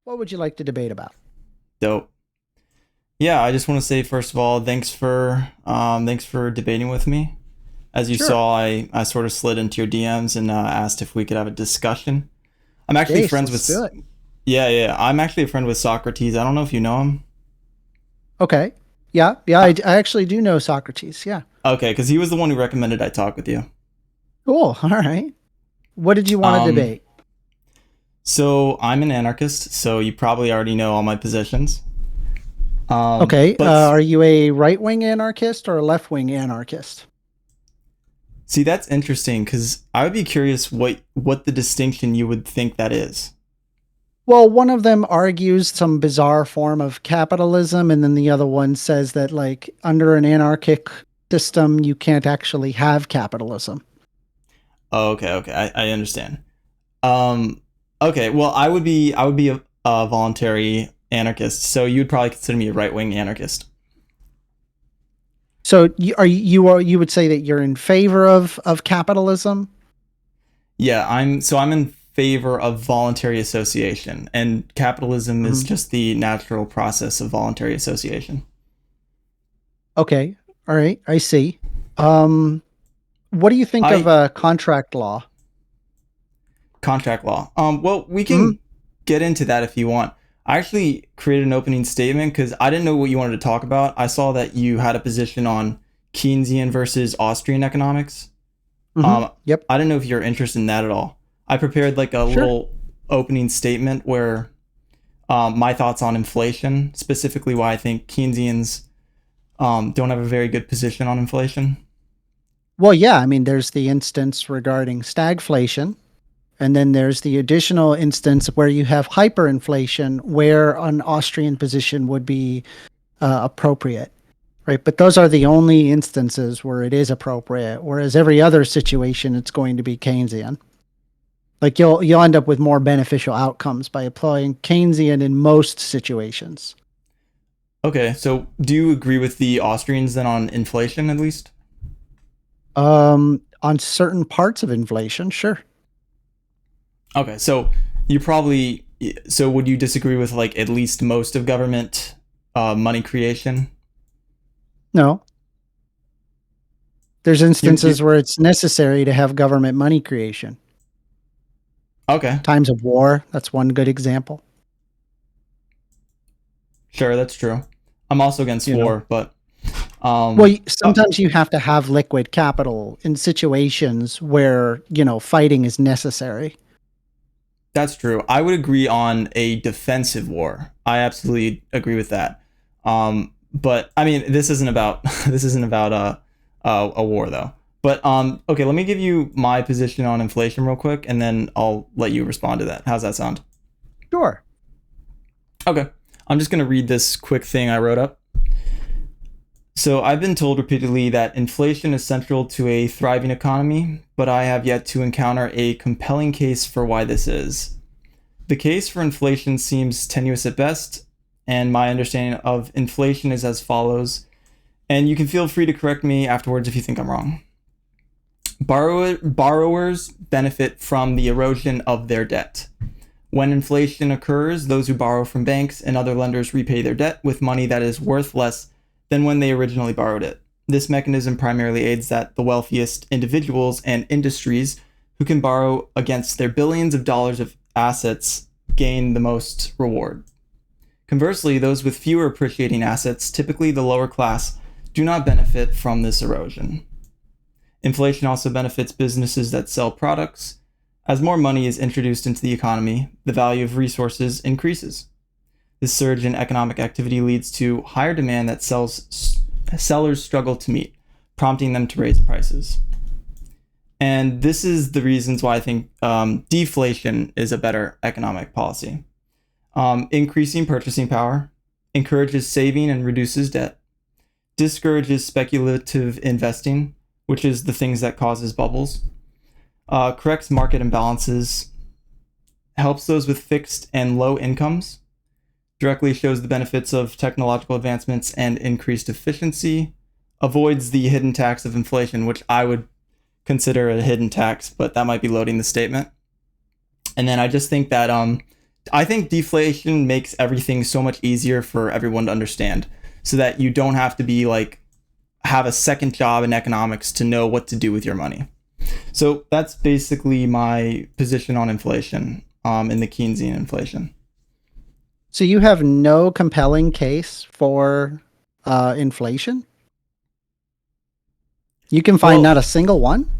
What would you like to debate about? Dope. Yeah, I just want to say first of all, thanks for debating with me. As you Sure. saw, I sort of slid into your DMs and asked if we could have a discussion. I'm actually Jace, friends let's do with it. yeah. I'm actually a friend with Socrates. I don't know if you know him. Okay. Yeah, yeah, Uh, I actually do know Socrates. Yeah. okay, because he was the one who recommended I talk with you. Cool. All right. What did you want to Um, debate? so I'm an anarchist, so you probably already know all my positions. Okay. But Are you a right wing anarchist or a left wing anarchist? see, that's interesting because I would be curious what the distinction you would think that is. Well, one of them argues some bizarre form of capitalism, and then the other one says that, like, under an anarchic system, you can't actually have capitalism. Oh, okay, I understand. Um, okay, well, I would be a voluntary anarchist, so you'd probably consider me a right wing anarchist. So you would say that you're in favor of capitalism? Yeah, I'm in favor of voluntary association, and capitalism is Mhm. just the natural process of voluntary association. Okay. All right. I see. Um, what do you think of I contract law? contract law. Well, we Mhm. can get into that if you want. I actually created an opening statement because I didn't know what you wanted to talk about. I saw that you had a position on Keynesian versus Austrian economics. Mhm. Um, Yep. I don't know if you're interested in that at all. I prepared like a Sure. little opening statement where my thoughts on inflation, specifically why I think Keynesians don't have a very good position on inflation. Well, yeah, I mean, there's the instance regarding stagflation, and then there's the additional instance where you have hyperinflation, where an Austrian position would be appropriate, right? But those are the only instances where it is appropriate, whereas every other situation, it's going to be Keynesian. Like you'll end up with more beneficial outcomes by applying Keynesian in most situations. Okay, so do you agree with the Austrians then on inflation at least? On certain parts of inflation, sure. Okay, so you probably so would you disagree with like at least most of government money creation? No, there's You instances where it's necessary to have government money creation. okay? Times of war, that's one good example. Sure, that's true. I'm also against You know, war, but well, oh, sometimes you have to have liquid capital in situations where fighting is necessary. that's true. I would agree on a defensive war. I absolutely agree with that. But I mean, this isn't about this isn't about a war though. But okay, let me give you my position on inflation real quick, and then I'll let you respond to that. How's that sound? Sure. Okay, I'm just gonna read this quick thing I wrote up. So I've been told repeatedly that inflation is central to a thriving economy, but I have yet to encounter a compelling case for why this is. The case for inflation seems tenuous at best, and my understanding of inflation is as follows. And you can feel free to correct me afterwards if you think I'm wrong. Borrowers benefit from the erosion of their debt. When inflation occurs, those who borrow from banks and other lenders repay their debt with money that is worth less than when they originally borrowed it. This mechanism primarily aids that the wealthiest individuals and industries who can borrow against their billions of dollars of assets gain the most reward. Conversely, those with fewer appreciating assets, typically the lower class, do not benefit from this erosion. Inflation also benefits businesses that sell products. As more money is introduced into the economy, the value of resources increases. This surge in economic activity leads to higher demand that sellers struggle to meet, prompting them to raise prices. And this is the reasons why I think deflation is a better economic policy. Increasing purchasing power encourages saving and reduces debt, discourages speculative investing, which is the things that causes bubbles, corrects market imbalances, helps those with fixed and low incomes, directly shows the benefits of technological advancements and increased efficiency, avoids the hidden tax of inflation, which I would consider a hidden tax, but that might be loading the statement. And then I just think that I think deflation makes everything so much easier for everyone to understand, so that you don't have to be like have a second job in economics to know what to do with your money. So that's basically my position on inflation, in the Keynesian inflation. So you have no compelling case for inflation? You can find Well, not a single one?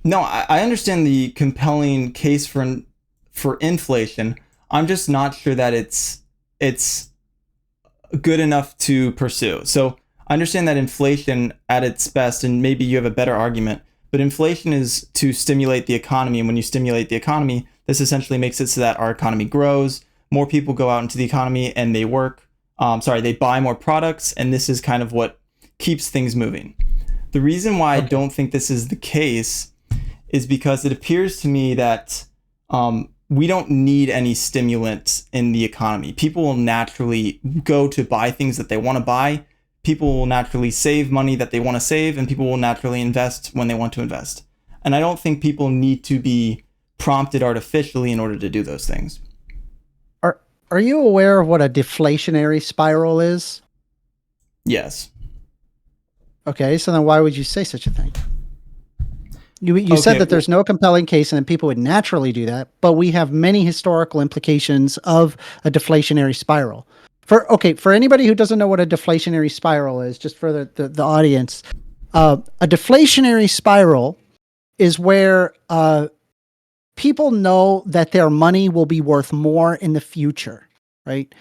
no, I understand the compelling case for inflation. I'm just not sure that it's good enough to pursue. So I understand that inflation at its best, and maybe you have a better argument, but inflation is to stimulate the economy. And when you stimulate the economy, this essentially makes it so that our economy grows, more people go out into the economy and they work. They buy more products, and this is kind of what keeps things moving. The reason why I Okay. don't think this is the case is because it appears to me that we don't need any stimulant in the economy. People will naturally go to buy things that they want to buy. People will naturally save money that they want to save, and people will naturally invest when they want to invest. And I don't think people need to be prompted artificially in order to do those things. Are are you aware of what a deflationary spiral is? Yes. Okay, so then why would you say such a thing? You said Okay. that there's no compelling case and that people would naturally do that, but we have many historical implications of a deflationary spiral. For anybody who doesn't know what a deflationary spiral is, just for the audience, a deflationary spiral is where people know that their money will be worth more in the future, right?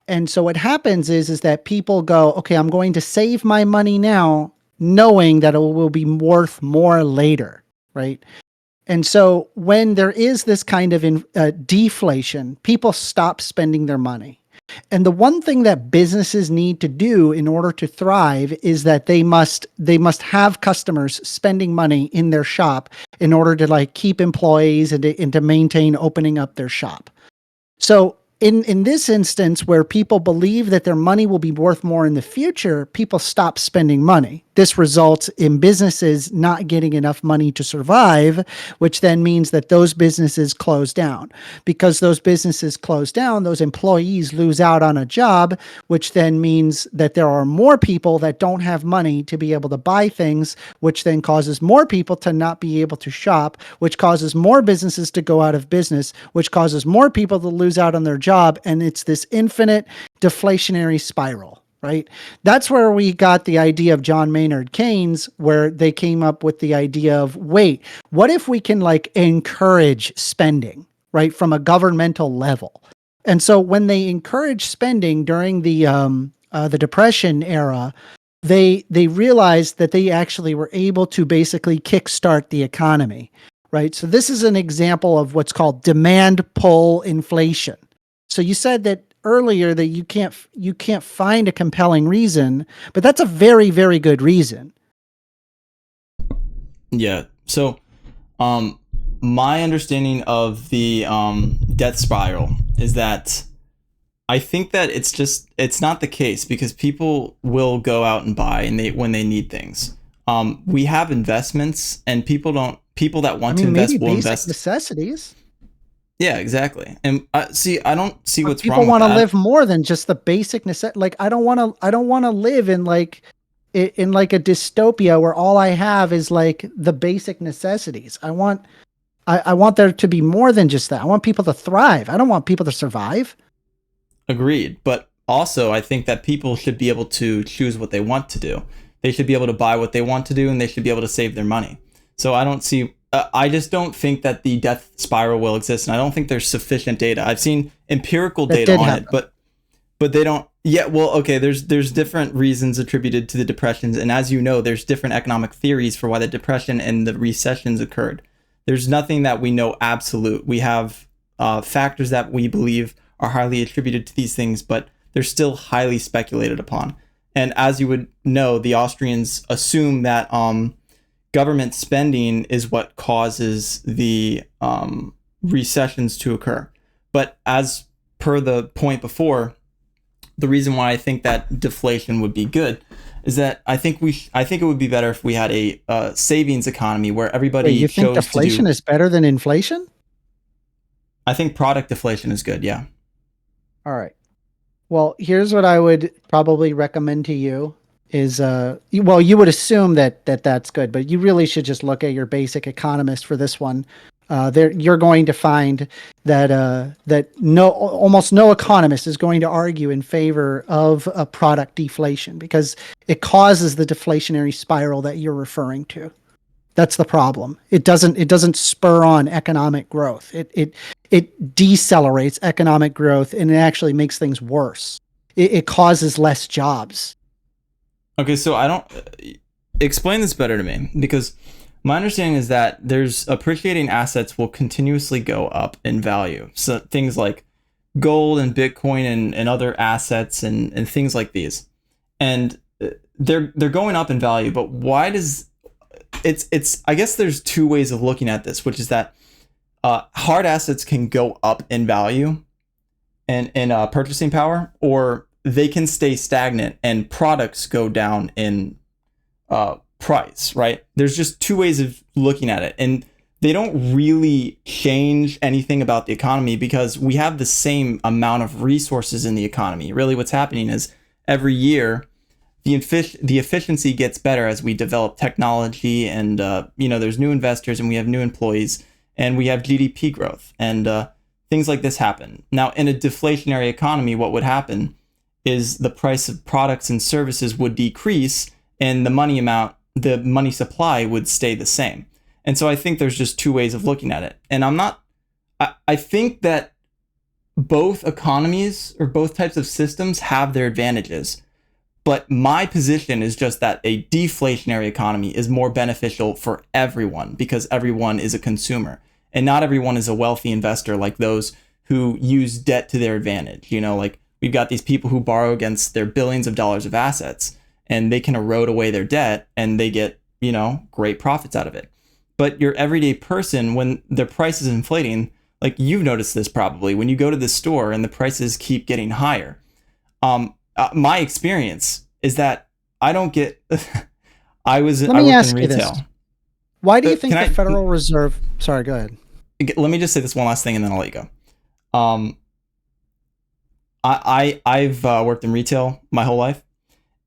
And so what happens is that people go, okay, I'm going to save my money now, knowing that it will be worth more later, right? And so when there is this kind of deflation, people stop spending their money. And the one thing that businesses need to do in order to thrive is that they must have customers spending money in their shop in order to like keep employees and to maintain opening up their shop. So in this instance where people believe that their money will be worth more in the future, people stop spending money. This results in businesses not getting enough money to survive, which then means that those businesses close down. Because those businesses close down, those employees lose out on a job, which then means that there are more people that don't have money to be able to buy things, which then causes more people to not be able to shop, which causes more businesses to go out of business, which causes more people to lose out on their job. And it's this infinite deflationary spiral, right? That's where we got the idea of John Maynard Keynes, where they came up with the idea of, wait, what if we can like encourage spending, right, from a governmental level? And so when they encouraged spending during the Depression era, they realized that they actually were able to basically kickstart the economy, right? So this is an example of what's called demand pull inflation. So you said that earlier that you can't find a compelling reason, but that's a very, very good reason. Yeah. So, um, my understanding of the death spiral is that I think that it's not the case, because people will go out and buy and they when they need things. We have investments, and people that I want to mean, maybe invest will basic invest. necessities, Yeah, exactly. And I don't see but what's people wrong with want to that. live more than just the basic necessity. Like I don't want to live in like in like a dystopia where all I have is like the basic necessities. I want there to be more than just that. I want people to thrive. I don't want people to survive. Agreed. But also, I think that people should be able to choose what they want to do. They should be able to buy what they want to do, and they should be able to save their money. So I don't see. I just don't think that the death spiral will exist, and I don't think there's sufficient data. I've seen empirical That data did on it, happen. but they don't. Yeah, well, okay. There's different reasons attributed to the depressions, and as you know, there's different economic theories for why the depression and the recessions occurred. There's nothing that we know absolute. We have factors that we believe are highly attributed to these things, but they're still highly speculated upon. And as you would know, the Austrians assume that government spending is what causes the recessions to occur. But as per the point before, the reason why I think that deflation would be good is that I think it would be better if we had a savings economy where Wait, everybody you think chose to deflation do. is better than inflation? I think product deflation is good. Yeah. All right. Well, here's what I would probably recommend to you is well, you would assume that that's good, but you really should just look at your basic economist for this one. There you're going to find that no almost no economist is going to argue in favor of a product deflation because it causes the deflationary spiral that you're referring to. That's the problem. It doesn't spur on economic growth. It decelerates economic growth and it actually makes things worse. It causes less jobs. Okay, so I don't explain this better to me because my understanding is that there's appreciating assets will continuously go up in value. So things like gold and Bitcoin and other assets and things like these. And they're going up in value, but why does it's I guess there's two ways of looking at this, which is that hard assets can go up in value and in purchasing power, or they can stay stagnant and products go down in price, right? There's just two ways of looking at it. And they don't really change anything about the economy because we have the same amount of resources in the economy. Really, what's happening is every year, the efficiency gets better as we develop technology and, there's new investors and we have new employees and we have GDP growth and things like this happen. Now, in a deflationary economy, what would happen is the price of products and services would decrease and the money supply would stay the same. And so I think there's just two ways of looking at it. And I think that both economies or both types of systems have their advantages. But my position is just that a deflationary economy is more beneficial for everyone because everyone is a consumer. And not everyone is a wealthy investor like those who use debt to their advantage. Like we've got these people who borrow against their billions of dollars of assets and they can erode away their debt and they get, great profits out of it. But your everyday person, when their price is inflating, like you've noticed this probably, when you go to the store and the prices keep getting higher. My experience is that I don't get, I worked in retail. Why do you think the Federal Reserve, sorry, go ahead. Let me just say this one last thing and then I'll let you go. I've worked in retail my whole life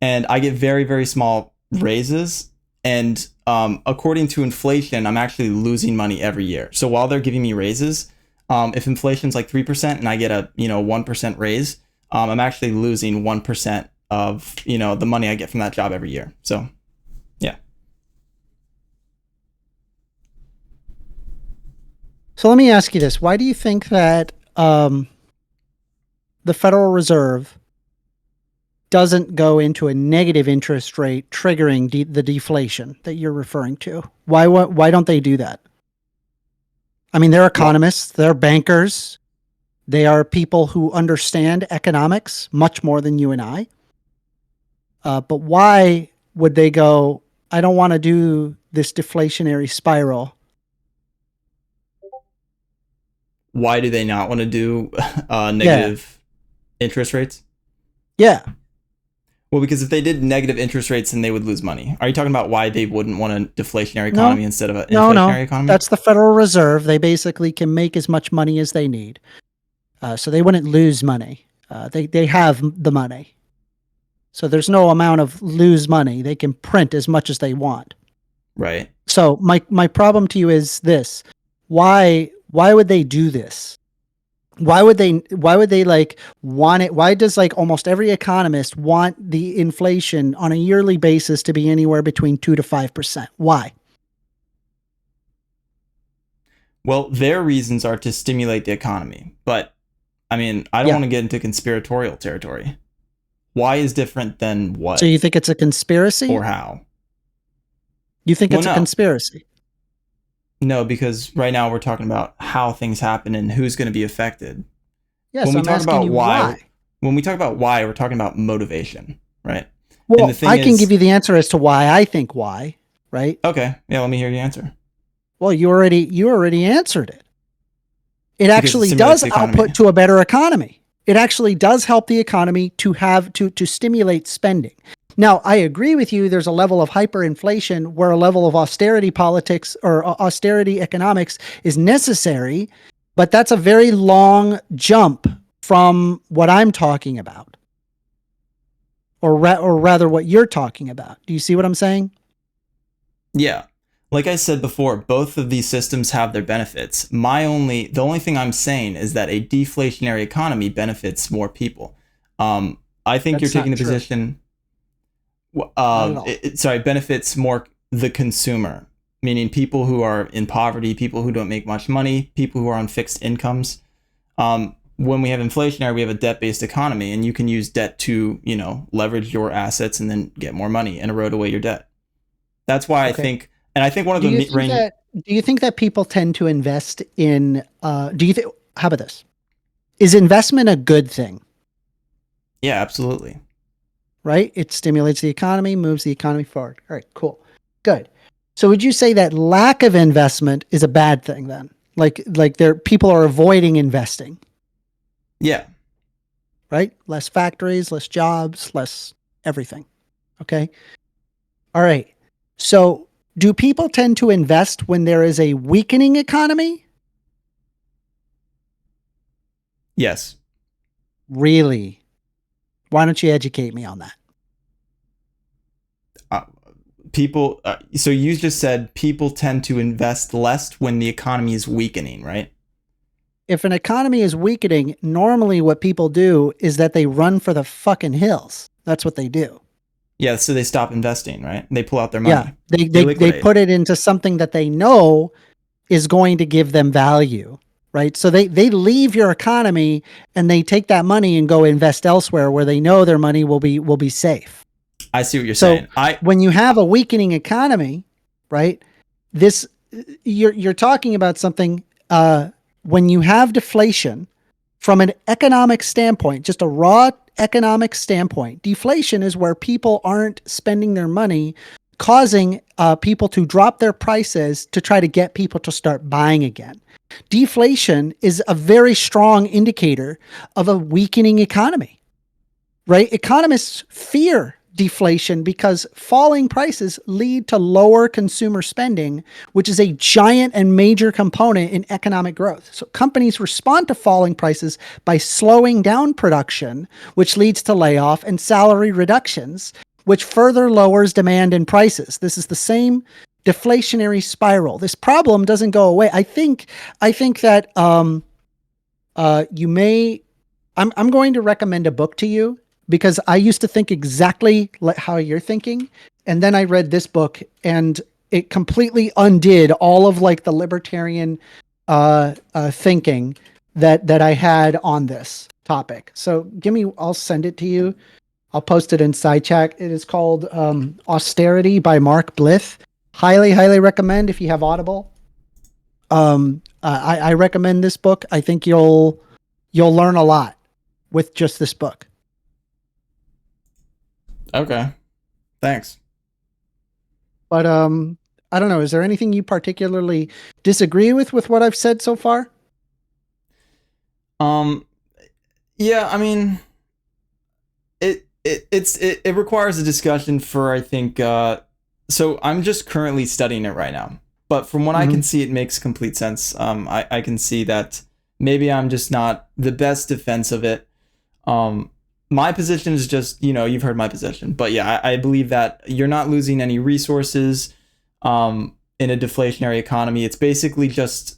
and I get very, very small raises. And according to inflation, I'm actually losing money every year. So while they're giving me raises, if inflation's like 3% and I get a 1% raise, I'm actually losing 1% of the money I get from that job every year. So yeah. So let me ask you this. Why do you think that the Federal Reserve doesn't go into a negative interest rate triggering the deflation that you're referring to? Why don't they do that? I mean, they're economists, they're bankers, they are people who understand economics much more than you and I. But why would they go, I don't want to do this deflationary spiral? Why do they not want to do negative interest rates? Yeah. Well, because if they did negative interest rates, then they would lose money. Are you talking about why they wouldn't want a deflationary economy instead of an inflationary economy? That's the Federal Reserve. They basically can make as much money as they need. So they wouldn't lose money. They have the money. So there's no amount of lose money. They can print as much as they want. Right. So my problem to you is this. Why would they do this? Why would they like want it? Why does like almost every economist want the inflation on a yearly basis to be anywhere between 2 to 5%? Why? Well, their reasons are to stimulate the economy. But I mean, I don't want to get into conspiratorial territory. Why is different than what? So you think it's a conspiracy? Or how? You think it's a conspiracy? No, because right now we're talking about how things happen and who's going to be affected. Yes, when we talk about why. When we talk about why, we're talking about motivation, right? Well, I can give you the answer as to why I think why, right? Okay. Yeah, let me hear your answer. Well, you already answered it. It actually does output to a better economy. It actually does help the economy to stimulate spending. Now, I agree with you. There's a level of hyperinflation where a level of austerity politics or austerity economics is necessary, but that's a very long jump from what I'm talking about, or rather what you're talking about. Do you see what I'm saying? Yeah. Like I said before, both of these systems have their benefits. The only thing I'm saying is that a deflationary economy benefits more people. I think you're That's taking not the true. position, Not at all. benefits more the consumer, meaning people who are in poverty, people who don't make much money, people who are on fixed incomes. When we have inflationary, we have a debt-based economy, and you can use debt to, leverage your assets and then get more money and erode away your debt. That's why I Okay. think, and I think one of Do the you think range, that do you think that people tend to invest in do you think how about this? Is investment a good thing? yeah, absolutely. Right? It stimulates the economy, moves the economy forward. All right, cool. Good. So would you say that lack of investment is a bad thing then? Like there people are avoiding investing, Yeah, right? Less factories, less jobs, less everything. Okay? All right. So do people tend to invest when there is a weakening economy? yes. Really? Why don't you educate me on that? Uh, so you just said people tend to invest less when the economy is weakening, right? If an economy is weakening, normally what people do is that they run for the fucking hills. That's what they do. Yeah, so they stop investing, right? They pull out their Yeah. money. They They liquidate. put it into something that they know is going to give them value. Right. So they leave your economy and they take that money and go invest elsewhere where they know their money will be safe. I see what you're So saying. I when you have a weakening economy, right? This you're talking about something when you have deflation from an economic standpoint, just a raw economic standpoint. Deflation is where people aren't spending their money, causing people to drop their prices to try to get people to start buying again. Deflation is a very strong indicator of a weakening economy, right? Economists fear deflation because falling prices lead to lower consumer spending, which is a giant and major component in economic growth. So companies respond to falling prices by slowing down production, which leads to layoff and salary reductions, which further lowers demand and prices. This is the same deflationary spiral. This problem doesn't go away. I think that you may I'm going to recommend a book to you because I used to think exactly like how you're thinking, and then I read this book and it completely undid all of like the libertarian thinking that I had on this topic. So I'll send it to you. I'll post it in side chat. It is called Austerity by Mark Blith. Highly, highly recommend if you have Audible. I recommend this book. I think you'll learn a lot with just this book. Okay. Thanks. But I don't know. Is there anything you particularly disagree with what I've said so far? Um yeah, I mean it requires a discussion for I think so I'm just currently studying it right now. But from what I Mm-hmm. can see it makes complete sense. I can see that maybe I'm just not the best defense of it. Um my position is just, you've heard my position. But yeah, I believe that you're not losing any resources in a deflationary economy. It's basically just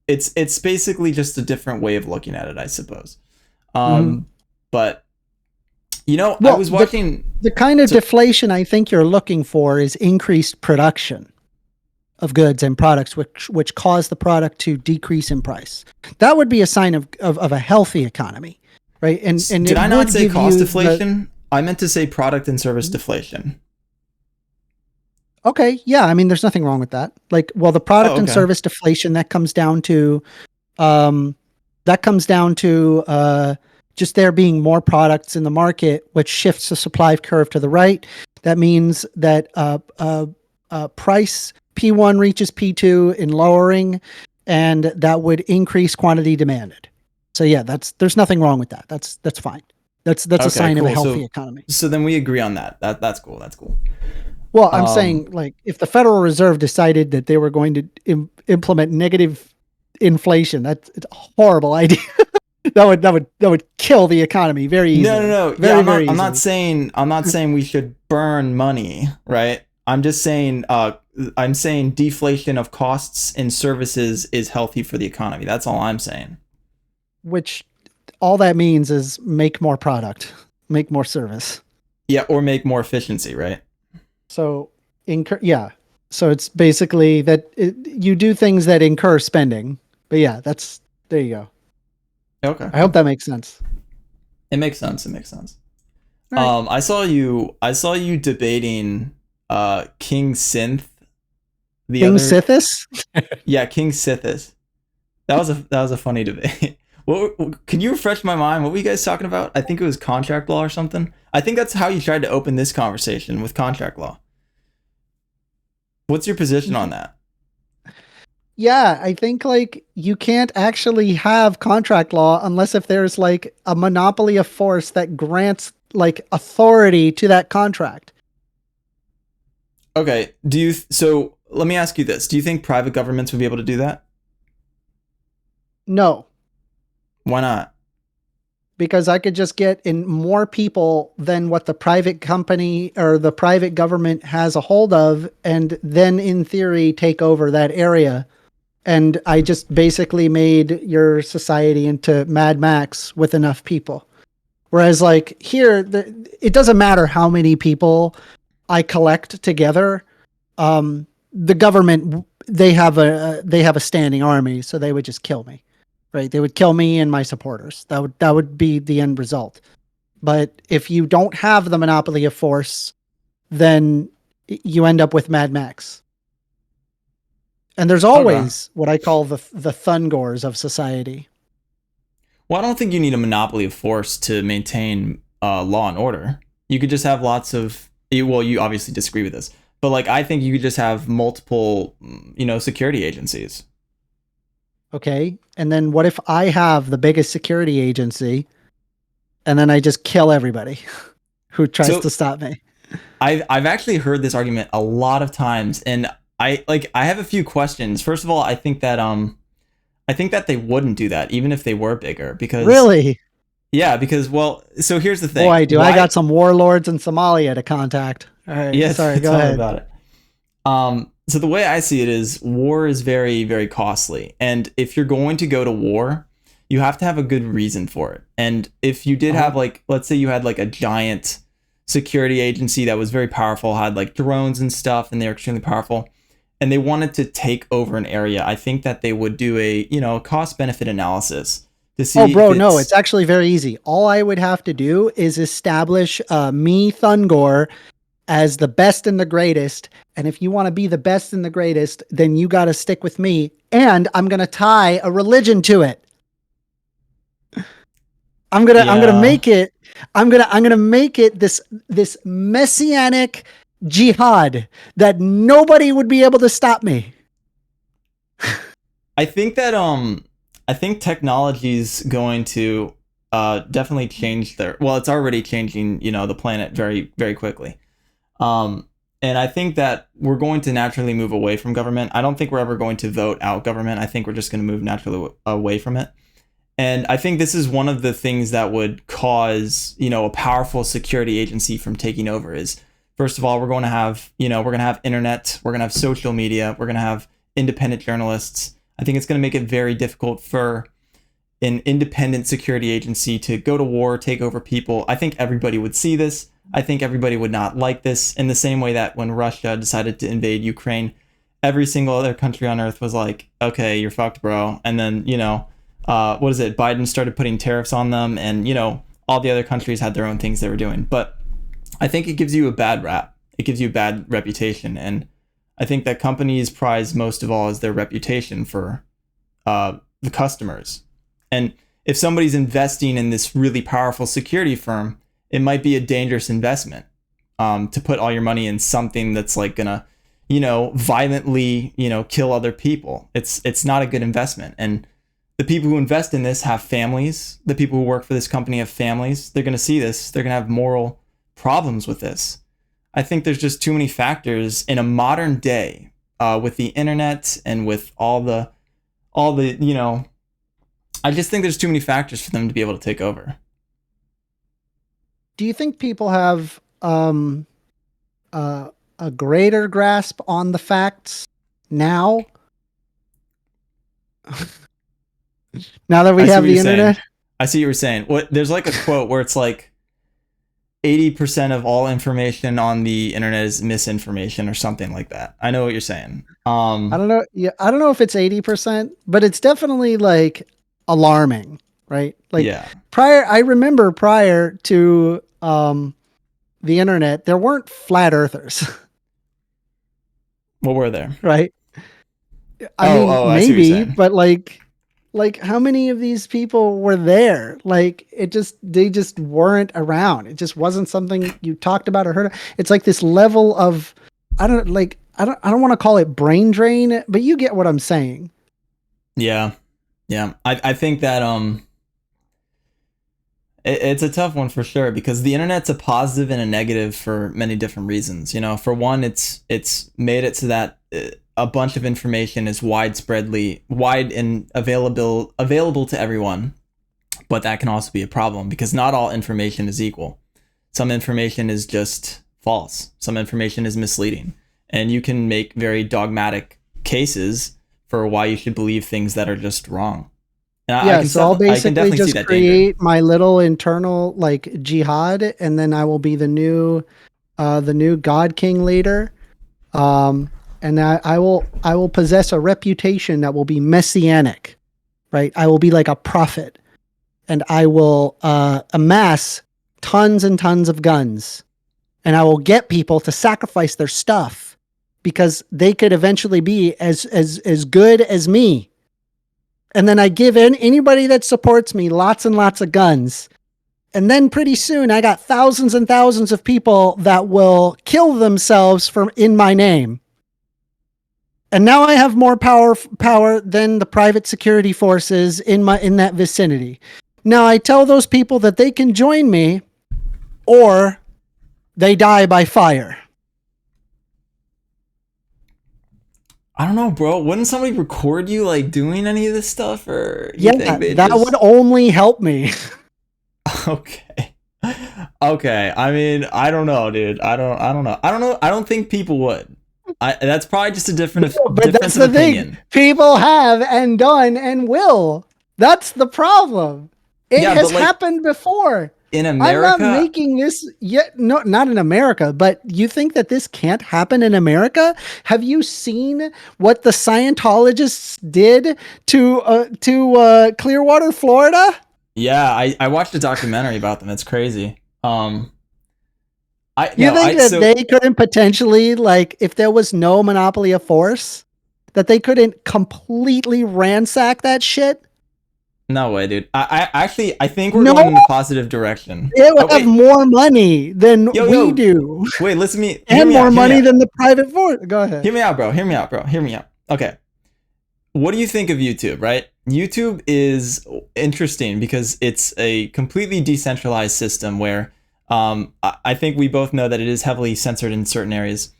it's basically just a different way of looking at it, I suppose. Mm-hmm. But I Well, was watching. the kind of So deflation I think you're looking for is increased production of goods and products, which cause the product to decrease in price. That would be a sign of a healthy economy, right? And did it I not would say give cost you the deflation? I meant to say product and service deflation. okay, yeah. I mean, there's nothing wrong with that. Like, well, the Oh, product and okay. service deflation um, that comes down to just there being more products in the market, which shifts the supply curve to the right. That means that price P1 reaches P2 in lowering, and that would increase quantity demanded. So yeah, there's nothing wrong with that. That's fine. That's a Okay, sign of a cool. healthy So economy. so then we agree on that. That's cool. That's cool. Well, I'm Um saying like if the Federal Reserve decided that they were going to implement negative inflation, it's a horrible idea. That would kill the economy very No, no, easily. no. Yeah, Very, very easily. I'm not saying we should burn money, right? I'm just saying I'm saying deflation of costs and services is healthy for the economy. That's all I'm saying. Which all that means is make more product, make more service. Yeah, or make more efficiency, right? So yeah. So it's basically that you do things that incur spending. But yeah, that's there you go. Okay, I hope cool. that makes sense. It makes sense. It makes sense. All right. I saw you debating King Synth the King other Sithis? yeah, King Sithis. That was a funny debate. Can you refresh my mind? What were you guys talking about? I think it was contract law or something. I think that's how you tried to open this conversation with contract law. What's your position on that? Yeah, I think like you can't actually have contract law unless if there's like a monopoly of force that grants like authority to that contract. Okay, so let me ask you this. Do you think private governments would be able to do that? No, Why not? because I could just get in more people than what the private company or the private government has a hold of, and then in theory take over that area. And I just basically made your society into Mad Max with enough people. Whereas, like here, it doesn't matter how many people I collect together. The government they have a standing army, so they would just kill me, right? They would kill me and my supporters. That would be the end result. But if you don't have the monopoly of force, then you end up with Mad Max. And there's Okay. always what I call the Thungors of society. Well, I don't think you need a monopoly of force to maintain law and order. You could just have lots of. Well, you obviously disagree with this, but like I think you could just have multiple, security agencies. Okay. And then what if I have the biggest security agency and then I just kill everybody who tries to So stop me? I've actually heard this argument a lot of times, and I have a few questions. First of all, I think that they wouldn't do that even if they were bigger because Really? yeah, because well, so here's the thing. Boy, do I got Why some warlords in Somalia to contact. All right. yeah, Sorry. Go tell me ahead. about it. So the way I see it is war is very, very costly. And if you're going to go to war, you have to have a good reason for it. And if you did Uh huh. have like, let's say you had like a giant security agency that was very powerful, had like drones and stuff, and they're extremely powerful, and they wanted to take over an area, I think that they would do a, cost benefit analysis to Oh, see if bro, no, it's it's, actually very easy. All I would have to do is establish me, Thungor, as the best and the greatest. And if you want to be the best and the greatest, then you got to stick with me. And I'm going to tie a religion to it. I'm gonna yeah. make it. I'm gonna make it this messianic jihad that nobody would be able to stop me. I think that I think technology is going to definitely change their well, it's already changing, the planet very, very quickly. And I think that we're going to naturally move away from government. I don't think we're ever going to vote out government. I think we're just going to move naturally away from it. And I think this is one of the things that would cause, a powerful security agency from taking over is first of all, we're going to have, we're going to have internet, we're going to have social media, we're going to have independent journalists. I think it's going to make it very difficult for an independent security agency to go to war, take over people. I think everybody would see this. I think everybody would not like this in the same way that when Russia decided to invade Ukraine, every single other country on earth was like, okay, you're fucked, bro. And then, what is it? Biden started putting tariffs on them, and all the other countries had their own things they were doing. But I think it gives you a bad rap. It gives you a bad reputation, and I think that companies prize most of all is their reputation for the customers. And if somebody's investing in this really powerful security firm, it might be a dangerous investment to put all your money in something that's like gonna, violently, kill other people. It's not a good investment, and the people who invest in this have families. The people who work for this company have families. They're going to see this. They're going to have moral problems with this. I think there's just too many factors in a modern day with the internet and with all the I just think there's too many factors for them to be able to take over. Do you think people have uh, a greater grasp on the facts now? Now that we I see have what you're the saying. internet? I see what you're saying. What there's like a quote where it's like 80% of all information on the internet is misinformation or something like that. I know what you're saying. I don't know. Yeah, I don't know if it's 80%, but it's definitely like alarming, right? Like Yeah. I remember prior to the internet, there weren't flat earthers, What were there? right? I Oh, mean, oh, I see what you're maybe, saying. but like how many of these people were there? Like they just weren't around. It just wasn't something you talked about or heard of. It's like this level of I don't want to call it brain drain, but you get what I'm saying. Yeah. Yeah. I think that it's a tough one for sure because the internet's a positive and a negative for many different reasons. You know, for one, it's made it so that a bunch of information is wide and available to everyone. But that can also be a problem because not all information is equal. Some information is just false. Some information is misleading, and you can make very dogmatic cases for why you should believe things that are just wrong. And Yeah, so I'll I can basically definitely see just that danger. create my little internal like jihad, and then I will be the new God King leader. Um, and I will possess a reputation that will be messianic, right? I will be like a prophet, and I will amass tons and tons of guns, and I will get people to sacrifice their stuff because they could eventually be as good as me. And then I give anybody that supports me lots and lots of guns. And then pretty soon I got thousands and thousands of people that will kill themselves from in my name. And now I have more power than the private security forces in that vicinity. Now I tell those people that they can join me or they die by fire. I don't know, bro. Wouldn't somebody record you like doing any of this stuff, or you Yeah, think they that would just only help me. okay? Okay. I mean, I don't know, dude. I don't know. I don't know. I don't think people would. That's probably just a But that's difference of the thing. opinion. People have and done and will. That's the problem. It Yeah, has but like happened before. in I'm not America, making this yet. No, not in America, but you think that this can't happen in America? Have you seen what the Scientologists did to Clearwater, Florida? yeah, I watched a documentary about them. It's crazy. I You no, think I that so they couldn't potentially, like, if there was no monopoly of force, that they couldn't completely ransack that shit? no way, dude. I actually I think we're going No, in the positive direction. they would Oh have wait, more money than yo we yo, do, wait. Listen to me. Hear and me out. more Hear me money out. than the private force. Go ahead. Hear me out, bro. Hear me out, bro. Hear me out. Okay. What do you think of YouTube, right? YouTube is interesting because it's a completely decentralized system where I think we both know that it is heavily censored in certain areas,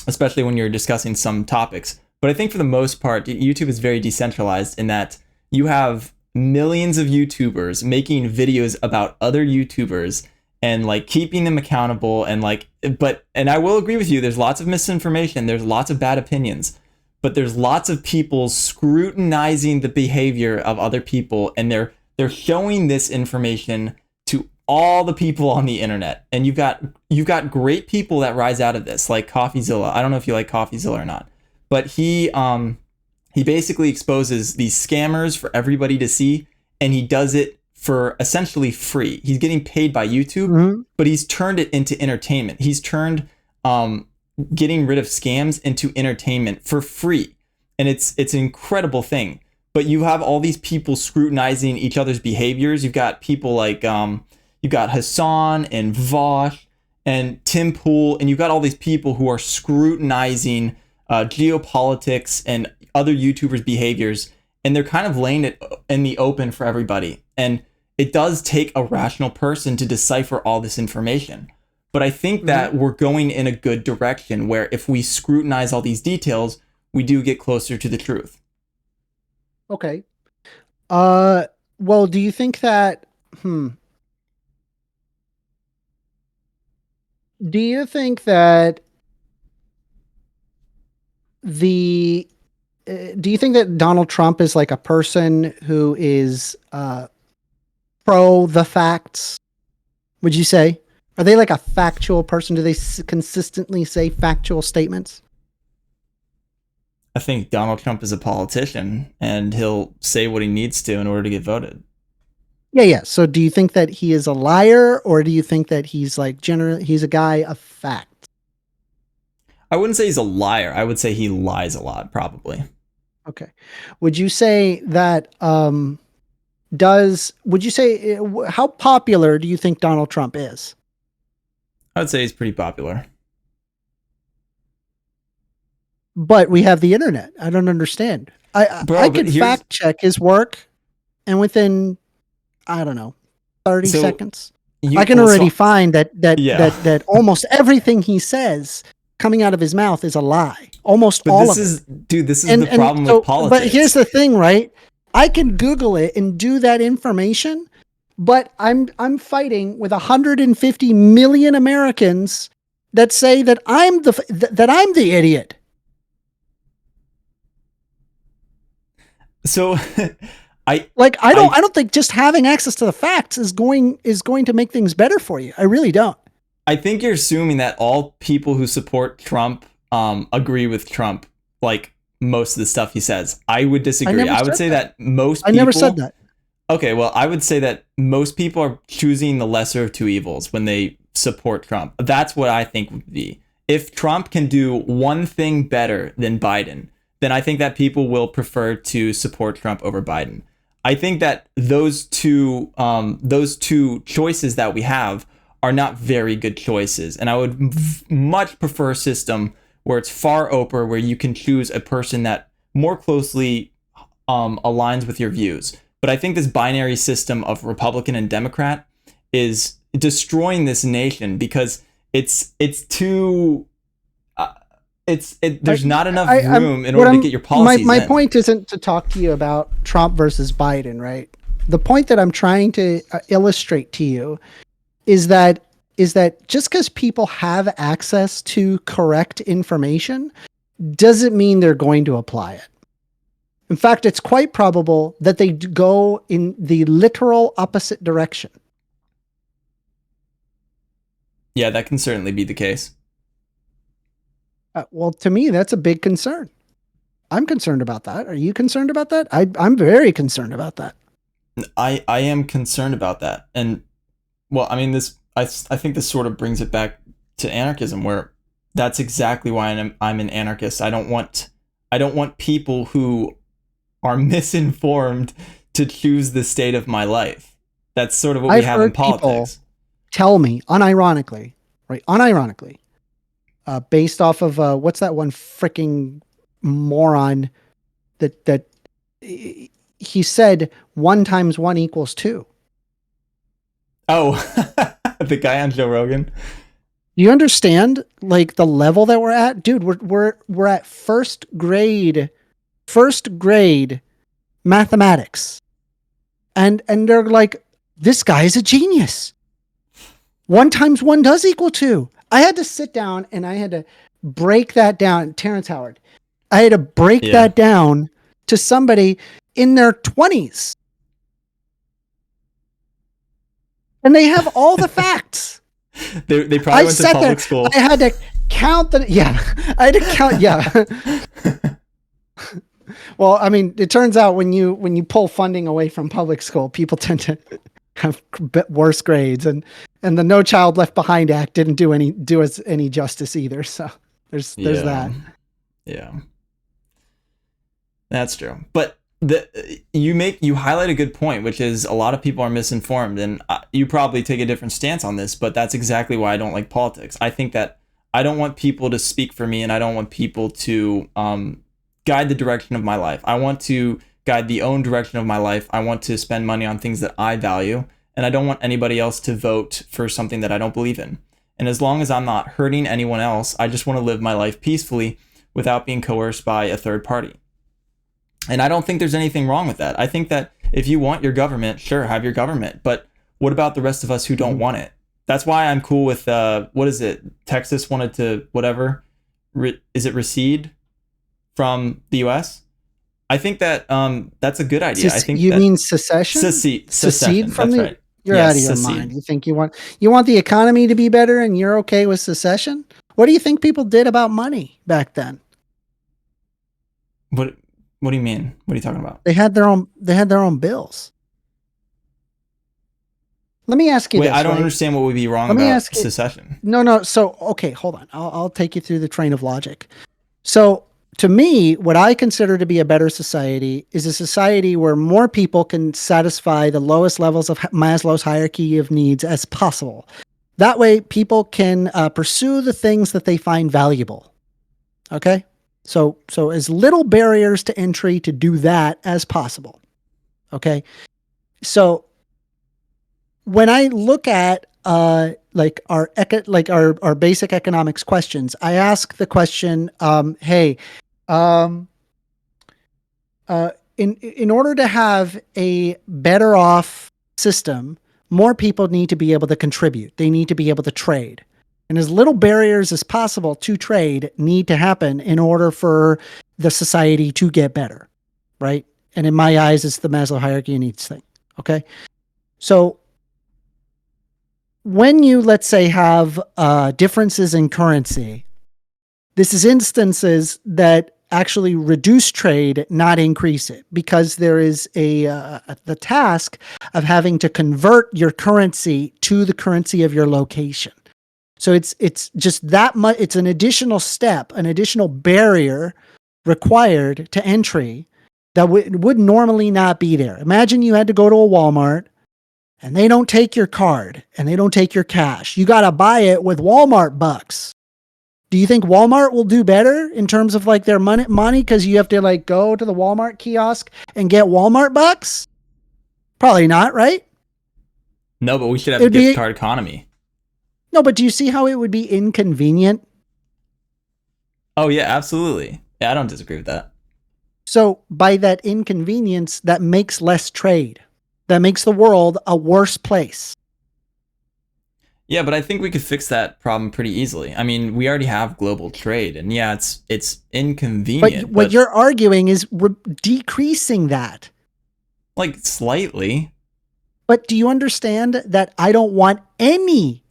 especially when you're discussing some topics. But I think for the most part, YouTube is very decentralized in that you have millions of YouTubers making videos about other YouTubers and like keeping them accountable and like and I will agree with you, there's lots of misinformation, there's lots of bad opinions, but there's lots of people scrutinizing the behavior of other people, and they're showing this information to all the people on the internet. And you've got great people that rise out of this, like CoffeeZilla. I don't know if you like CoffeeZilla or not, but he basically exposes these scammers for everybody to see, and he does it for essentially free. He's getting paid by YouTube, Mhm. but he's turned it into entertainment. He's turned getting rid of scams into entertainment for free, and it's an incredible thing. But you have all these people scrutinizing each other's behaviors. You've got people like you've got Hassan and Vosh and Tim Pool, and you've got all these people who are scrutinizing geopolitics and other YouTubers' behaviors, and they're kind of laying it in the open for everybody. And it does take a rational person to decipher all this information. But I think Mhm. that we're going in a good direction where if we scrutinize all these details, we do get closer to the truth. Okay. Uh, well, do you think that, hmm, do you think that the, do you think that Donald Trump is like a person who is pro the facts? Would you say? Are they like a factual person? Do they consistently say factual statements? I think Donald Trump is a politician and he'll say what he needs to in order to get voted. Yeah, yeah. So do you think that he is a liar, or do you think that he's like generally he's a guy of fact? I wouldn't say he's a liar. I would say he lies a lot, probably. Okay. Would you say that would you say how popular do you think Donald Trump is? I would say he's pretty popular. But we have the internet. I don't understand. I Bro, but could here's fact check his work, and within I don't know 30 so seconds, I you can well already so find yeah. that almost everything he says coming out of his mouth is a lie. Almost But all this of it. is dude, this is the And problem with so, but here's politics. the thing, right? I can Google it and do that information, but I'm fighting with 150 million Americans that say that I'm the idiot. So I Like I I don't think just having access to the facts is going to make things better for you. I really don't. I think you're assuming that all people who support Trump agree with Trump, like most of the stuff he says. I would I disagree. never I would said say that. that most I never said people. that. Okay, well, I would say that most people are choosing the lesser of two evils when they support Trump. That's what I think would be. If Trump can do one thing better than Biden, then I think that people will prefer to support Trump over Biden. I think that those two choices that we have are not very good choices, and I would much prefer a system where it's far open, where you can choose a person that more closely aligns with your views. But I think this binary system of Republican and Democrat is destroying this nation because it's too I, there's not enough I'm room in what order to I'm get your policies my in. point isn't to talk to you about Trump versus Biden, right? The point that I'm trying to illustrate to you is that just because people have access to correct information doesn't mean they're going to apply it. In fact, it's quite probable that they go in the literal opposite direction. Yeah, that can certainly be the case. Well, to me, that's a big concern. I'm concerned about that. Are you concerned about that? I'm very concerned about that. I am concerned about that. And well, I mean this I think this sort of brings it back to anarchism where that's exactly why I'm an anarchist. I don't want people who are misinformed to choose the state of my life. That's sort of what we I've have in heard people politics. tell me unironically, right? Unironically, based off of what's that one freaking moron that he said 1 times 1 equals 2. Oh, the guy on Joe Rogan. Do you understand like the level that we're at, dude? We're at first grade mathematics, and they're like, this guy's a genius. 1 times 1 does equal 2. I had to sit down and I had to break that down. Terrence Howard. I had to break Yeah. that down to somebody in their 20s. And they have all the facts. They probably I went to sat there. public school. I had to count the, yeah, I had to count, yeah. Well, I mean, it turns out when you pull funding away from public school, people tend to have worse grades, and the No Child Left Behind Act didn't do us any justice either. So there's Yeah. that. Yeah. That's true. But you highlight a good point, which is a lot of people are misinformed, and you probably take a different stance on this. But that's exactly why I don't like politics. I think that I don't want people to speak for me, and I don't want people to guide the direction of my life. I want to guide the own direction of my life. I want to spend money on things that I value, and I don't want anybody else to vote for something that I don't believe in. And as long as I'm not hurting anyone else, I just want to live my life peacefully without being coerced by a third party. And I don't think there's anything wrong with that. I think that If you want your government, sure, have your government. But what about the rest of us who don't Mhm. want it? That's why I'm cool with what is it? Texas wanted to whatever. Is it recede from the U.S.? I think that that's a good idea. I think You that mean secession? Secede secession. from That's the? right. You're out Yes, of your mind. secede. You want the economy to be better, and you're okay with secession? What do you think people did about money back then? What What do you mean? What are you talking about? They had their own bills. Let me ask you Wait, I this, don't right? understand what would be wrong Let me about ask you. secession. No, no. So, okay, hold on. I'll take you through the train of logic. So, to me, what I consider to be a better society is a society where more people can satisfy the lowest levels of Maslow's hierarchy of needs as possible. That way, people can pursue the things that they find valuable. Okay, so as little barriers to entry to do that as possible. Okay, so when I look at like our basic economics questions, I ask the question, hey, um, in order to have a better off system, more people need to be able to contribute. They need to be able to trade. And as little barriers as possible to trade need to happen in order for the society to get better, right? And in my eyes, it's the Maslow hierarchy of needs thing. Okay. So when you, let's say, have differences in currency, this is instances that actually reduce trade, not increase it, because there is the task of having to convert your currency to the currency of your location. So it's just that much. It's an additional step, an additional barrier required to entry that would normally not be there. Imagine you had to go to a Walmart and they don't take your card and they don't take your cash. You got to buy it with Walmart bucks. Do you think Walmart will do better in terms of like their money because you have to like go to the Walmart kiosk and get Walmart bucks? Probably not, right? No, but we should It have a would gift be card economy. no, but do you see how it would be inconvenient? Oh yeah, absolutely. Yeah, I don't disagree with that. So by that inconvenience, that makes less trade. That makes the world a worse place. Yeah, but I think we could fix that problem pretty easily. I mean, we already have global trade, and yeah, it's But inconvenient, what but you're arguing is decreasing that. like slightly. But do you understand that I don't want any?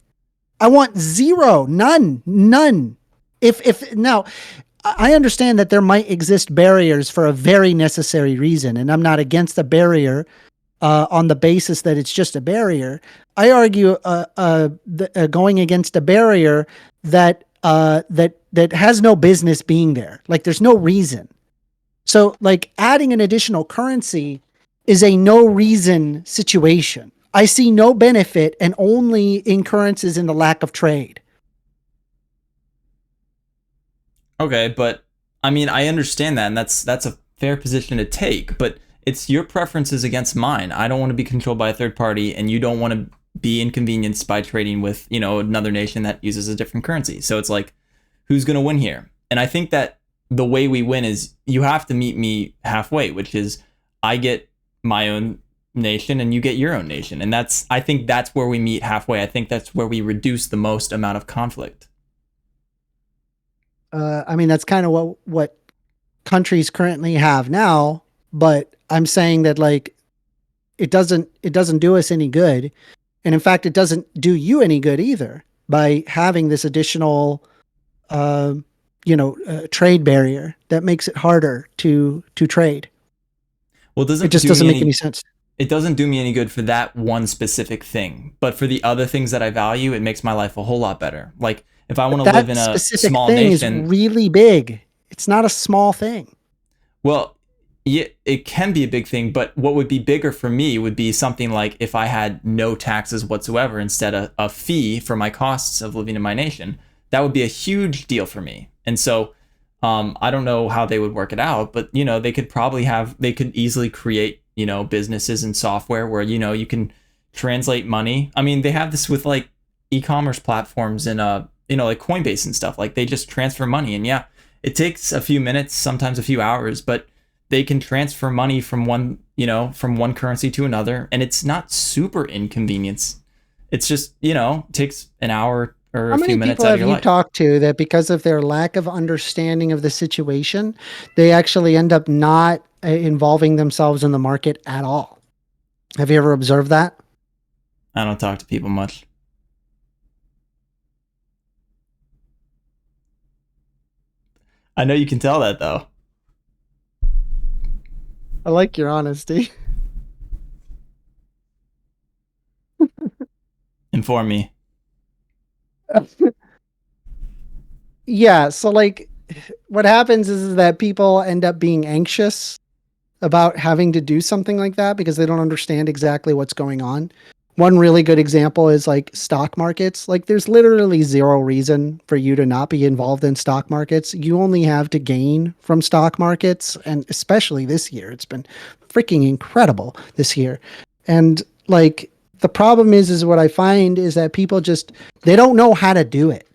I want zero, none, none. If now I understand that there might exist barriers for a very necessary reason, and I'm not against a barrier on the basis that it's just a barrier. I argue going against a barrier that has no business being there. Like there's no reason. So like adding an additional currency is a no reason situation. I see no benefit and only incurrences in the lack of trade. Okay, but I mean, I understand that, and that's a fair position to take, but it's your preferences against mine. I don't want to be controlled by a third party, and you don't want to be inconvenienced by trading with, another nation that uses a different currency. So it's like, who's going to win here? And I think that the way we win is you have to meet me halfway, which is I get my own nation and you get your own nation. And I think that's where we meet halfway. I think that's where we reduce the most amount of conflict. I mean, that's kind of what countries currently have now. But I'm saying that like it doesn't do us any good, and in fact, it doesn't do you any good either by having this additional, uh, trade barrier that makes it harder to trade. Well, it It doesn't just do doesn't me make any any sense. it doesn't do me any good for that one specific thing. But for the other things that I value, it makes my life a whole lot better. Like if I want But to live that in a specific small thing is nation, really big. It's not a small thing. well, yeah, it can be a big thing, but what would be bigger for me would be something like if I had no taxes whatsoever instead of a fee for my costs of living in my nation. That would be a huge deal for me. And so I don't know how they would work it out, but they could easily create, businesses and software where, you can translate money. I mean, they have this with like e-commerce platforms and like Coinbase and stuff. Like they just transfer money and yeah, it takes a few minutes, sometimes a few hours, but they can transfer money from one currency to another, and it's not super inconvenience. It's just, takes an hour or How a few many minutes people out of have your you life. talked to that because of their lack of understanding of the situation, they actually end up not involving themselves in the market at all? Have you ever observed that? I don't talk to people much. I know you can tell that though. I like your honesty. Inform me. Yeah, so like what happens is that people end up being anxious about having to do something like that because they don't understand exactly what's going on. One really good example is like stock markets. Like there's literally zero reason for you to not be involved in stock markets. You only have to gain from stock markets, and especially this year, it's been freaking incredible this year. And like the problem is what I find is that people just they don't know how to do it,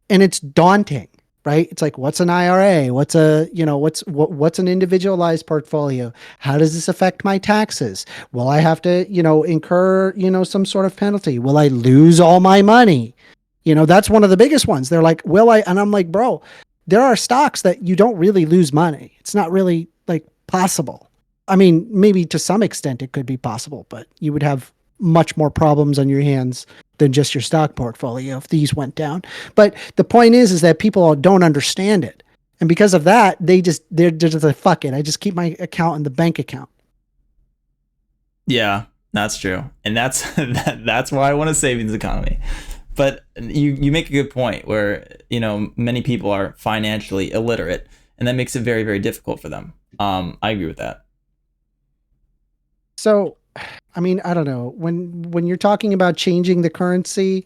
and it's daunting, right? It's like, what's an IRA? What's an individualized portfolio? How does this affect my taxes? Will I have to, incur, some sort of penalty? Will I lose all my money? That's one of the biggest ones. They're like, will I? And I'm like, bro, there are stocks that you don't really lose money. It's not really like possible. I mean, maybe to some extent it could be possible, but you would have much more problems on your hands than just your stock portfolio if these went down. But the point is that people don't understand it. And because of that, they're just like, fuck it. I just keep my account in the bank account. Yeah, that's true, and that's why I want a savings economy. But you make a good point where many people are financially illiterate, and that makes it very very difficult for them. I agree with that. So, I mean, I don't know. When you're talking about changing the currency,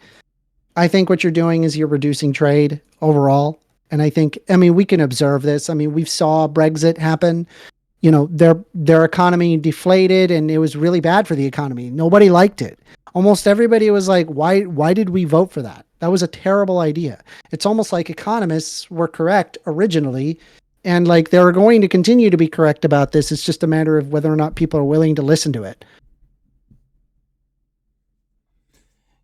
I think what you're doing is you're reducing trade overall. And I mean, we can observe this. I mean, we saw Brexit happen. Their economy deflated and it was really bad for the economy. Nobody liked it. Almost everybody was like, why did we vote for that? That was a terrible idea. It's almost like economists were correct originally, and like they're going to continue to be correct about this. It's just a matter of whether or not people are willing to listen to it.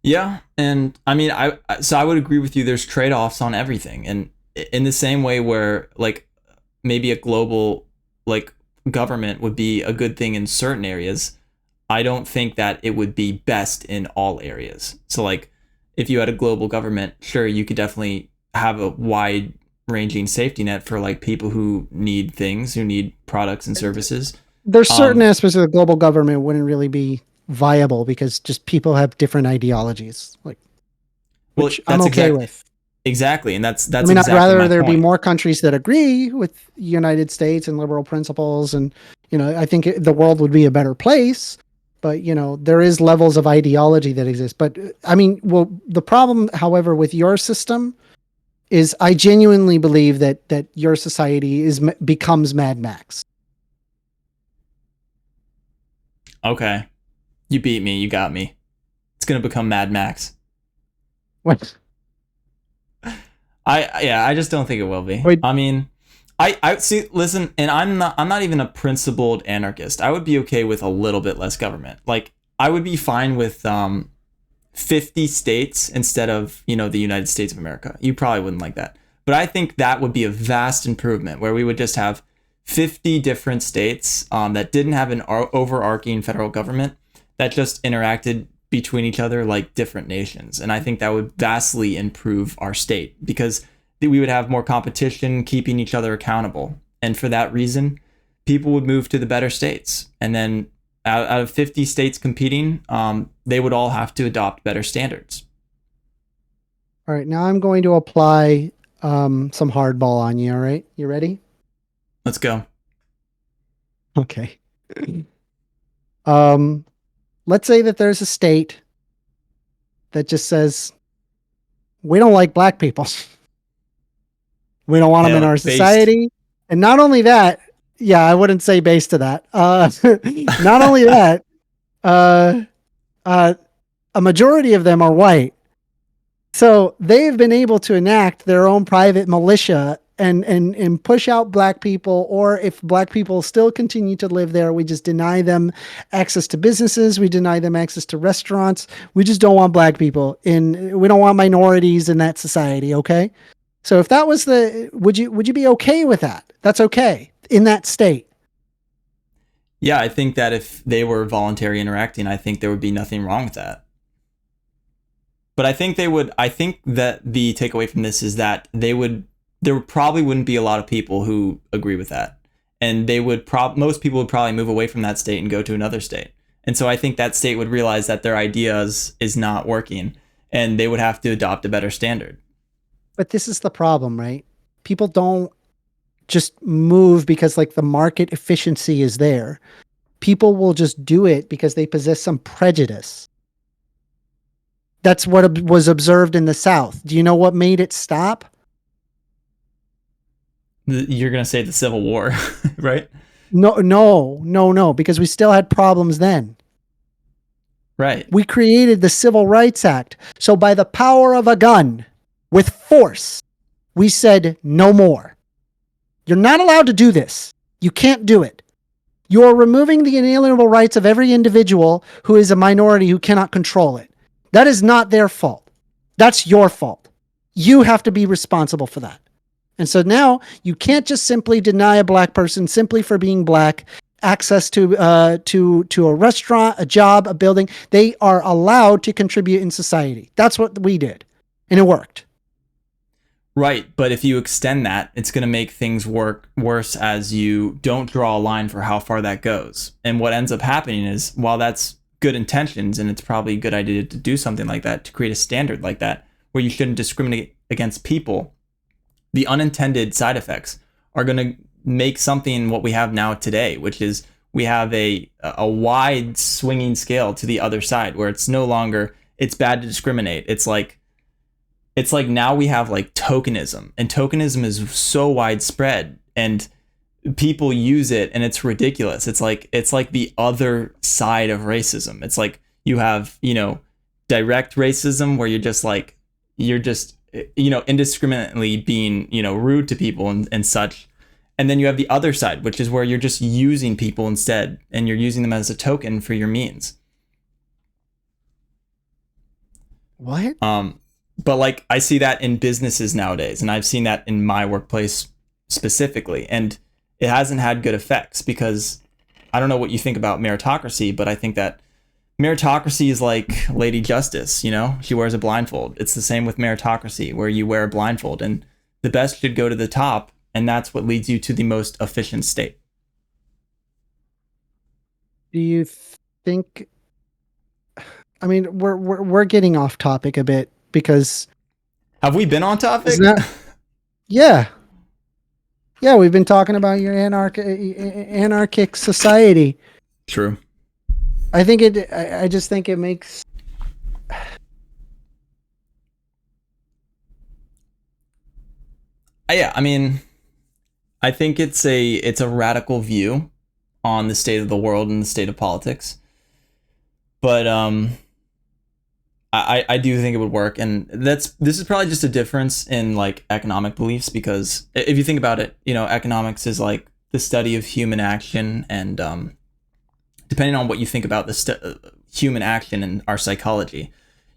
Yeah, and I mean, I would agree with you. There's trade offs on everything, and in the same way where like maybe a global like government would be a good thing in certain areas, I don't think that it would be best in all areas. So like if you had a global government, sure, you could definitely have a wide ranging safety net for like people who need things, who need products and services. There's certain Um, aspects of the global government wouldn't really be viable because just people have different ideologies, like well, which I'm that's okay exactly with. exactly, and I that's mean, I'd exactly rather my there be point. more countries that agree with the United States and liberal principles, and I think the world would be a better place. But there is levels of ideology that exist. But I mean, well, the problem, however, with your system is I genuinely believe that your society becomes Mad Max. Okay, you beat me. You got me. It's gonna become Mad Max. What? I just don't think it will be. Wait, I mean, I see. Listen, and I'm not even a principled anarchist. I would be okay with a little bit less government. Like I would be fine with 50 states instead of the United States of America. You probably wouldn't like that, but I think that would be a vast improvement where we would just have 50 different states that didn't have an overarching federal government that just interacted between each other like different nations. And I think that would vastly improve our state because we would have more competition, keeping each other accountable. And for that reason, people would move to the better states. And then out of 50 states competing, they would all have to adopt better standards. all right, now I'm going to apply some hardball on you. All right, you ready? Let's go. Okay. Um, let's say that there's a state that just says we don't like black people. We don't want them in Hell, our based. society. And not only that, yeah, I wouldn't say based to that. Not only that, uh, uh, a majority of them are white. So they've been able to enact their own private militia and push out black people, or if black people still continue to live there, we just deny them access to businesses, we deny them access to restaurants. We just don't want black people in, we don't want minorities in that society, okay? So if that was the, would you be okay with that? That's okay in that state. Yeah, I think that if they were voluntary interacting, I think there would be nothing wrong with that. But I think they would. I think that the takeaway from this is that they would. There probably wouldn't be a lot of people who agree with that, and they would. Most people would probably move away from that state and go to another state. And so I think that state would realize that their ideas is not working, and they would have to adopt a better standard. But this is the problem, right? People don't just move because like the market efficiency is there. People will just do it because they possess some prejudice. That's what was observed in the South. Do you know what made it stop? You're gonna say the Civil War, right? No, no, no, no, because we still had problems then. Right. We created the Civil Rights Act. So by the power of a gun, with force, we said no more. You're not allowed to do this. You can't do it. You're removing the inalienable rights of every individual who is a minority who cannot control it. That is not their fault. That's your fault. You have to be responsible for that. And so now you can't just simply deny a black person simply for being black access to a restaurant, a job, a building. They are allowed to contribute in society. That's what we did, and it worked. Right, but if you extend that, it's going to make things work worse as you don't draw a line for how far that goes. And what ends up happening is, while that's good intentions, and it's probably a good idea to do something like that, to create a standard like that, where you shouldn't discriminate against people, the unintended side effects are going to make something what we have now today, which is we have a wide swinging scale to the other side, where it's no longer, it's bad to discriminate. It's like now we have like tokenism, and tokenism is so widespread and people use it, and it's ridiculous. It's like the other side of racism. It's like you have, direct racism, where you're just indiscriminately being, rude to people and such. And then you have the other side, which is where you're just using people instead, and you're using them as a token for your means. What? But like I see that in businesses nowadays, and I've seen that in my workplace specifically, and it hasn't had good effects, because I don't know what you think about meritocracy, but I think that meritocracy is like Lady Justice, she wears a blindfold. It's the same with meritocracy, where you wear a blindfold, and the best should go to the top, and that's what leads you to the most efficient state. Do you think? I mean, we're getting off topic a bit, because have we been on topic? Yeah, we've been talking about your anarchic society. True. I just think it makes. Yeah, I mean, I think it's a radical view on the state of the world and the state of politics, but I do think it would work, and this is probably just a difference in like economic beliefs, because if you think about it, economics is like the study of human action, and depending on what you think about the human action and our psychology,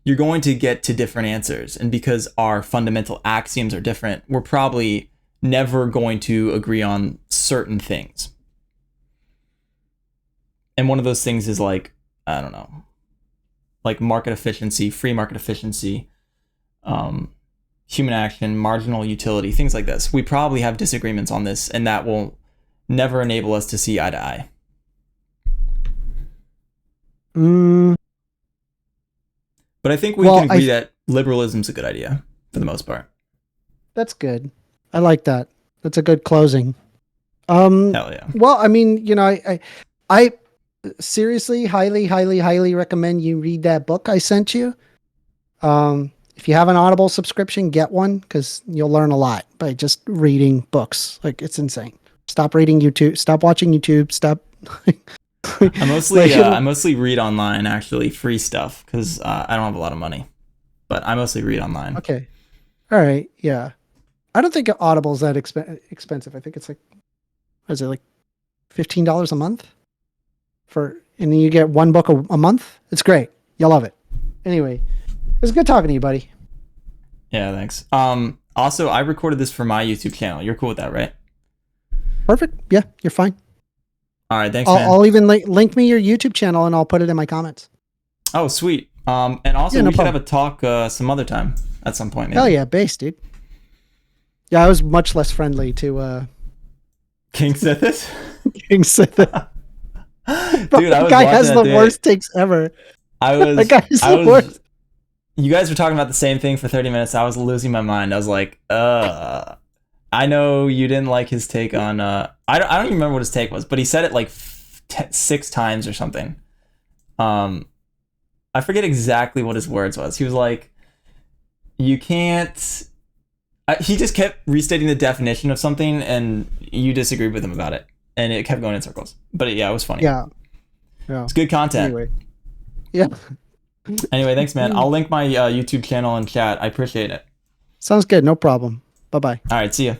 you're going to get to different answers. And because our fundamental axioms are different, we're probably never going to agree on certain things. And one of those things is like, I don't know, like market efficiency, free market efficiency, human action, marginal utility, things like this. We probably have disagreements on this, and that will never enable us to see eye to eye. But I think we can agree that liberalism's a good idea for the most part. That's good. I like that. That's a good closing. Hell yeah. Well, I mean, I seriously highly recommend you read that book I sent you. If you have an Audible subscription, get one, because you'll learn a lot by just reading books. Like, it's insane. Stop reading YouTube. Stop watching YouTube. Stop. I mostly read online, actually, free stuff, because I don't have a lot of money, but I mostly read online. Okay. All right. Yeah. I don't think Audible's that expensive. I think it's like, what is it, like $15 a month and then you get one book a month. It's great. You'll love it. Anyway, it was good talking to you, buddy. Yeah, thanks. Also, I recorded this for my YouTube channel. You're cool with that, right? Perfect. Yeah, you're fine. All right, thanks, man. I'll even link me your YouTube channel and I'll put it in my comments. Oh, sweet. And also, Yeah, no we should have problem. a talk some other time at some point. Maybe. Hell yeah, base, dude. Yeah, I was much less friendly to King said this? King Sith. Dude, I was That watching guy has that the today. worst takes ever. That guy is I the was, worst. you guys were talking about the same thing for 30 minutes. I was losing my mind. I was like, I know you didn't like his take on, I don't even remember what his take was, but he said it like 6 times or something. I forget exactly what his words was. He was like, you can't, he just kept restating the definition of something and you disagreed with him about it. And it kept going in circles. But yeah, it was funny. Yeah. Yeah. It's good content. Anyway. Yeah. Anyway, thanks, man. I'll link my YouTube channel in chat. I appreciate it. Sounds good. No problem. Bye-bye. All right, see ya.